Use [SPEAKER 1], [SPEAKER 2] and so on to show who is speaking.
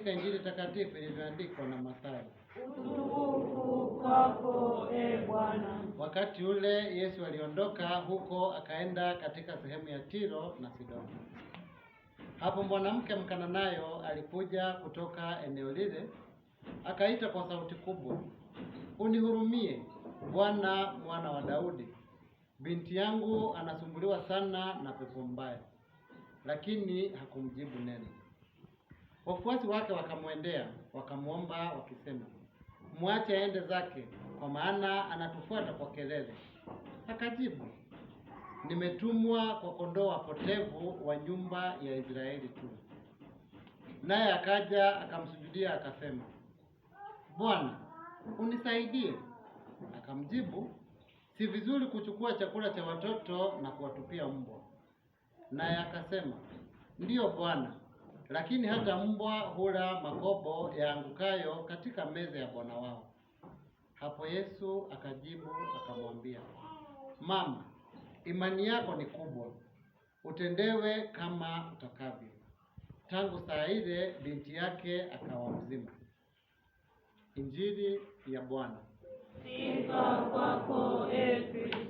[SPEAKER 1] katika Injili takatifu ilivyoandikwa na Mathayo.
[SPEAKER 2] Utukufu kwako, Bwana.
[SPEAKER 1] Wakati ule Yesu aliondoka huko akaenda katika sehemu ya Tiro na Sidoni. Hapo mwanamke Mkananayo alikuja kutoka eneo lile, akaita kwa sauti kubwa, "Unihurumie, Bwana, mwana wa Daudi. Binti yangu anasumbuliwa sana na pepo mbaya." Lakini hakumjibu neno. Wafuasi wake wakamwendea, wakamwomba wakisema, "Mwache aende zake, kwa maana anatufuata kwa kelele." Akajibu, "Nimetumwa kwa kondoo wapotevu wa nyumba ya Israeli tu." Naye akaja akamsujudia akasema, "Bwana, unisaidie." Akamjibu, "Si vizuri kuchukua chakula cha watoto na kuwatupia mbwa." Naye akasema, "Ndiyo Bwana, lakini hata mbwa hula makobo yaangukayo katika meza ya bwana wao." Hapo Yesu akajibu akamwambia, "Mama, imani yako ni kubwa, utendewe kama utakavyo." Tangu saa ile binti yake akawa mzima. Injili ya Bwana.
[SPEAKER 2] Sifa kwako, Kristo.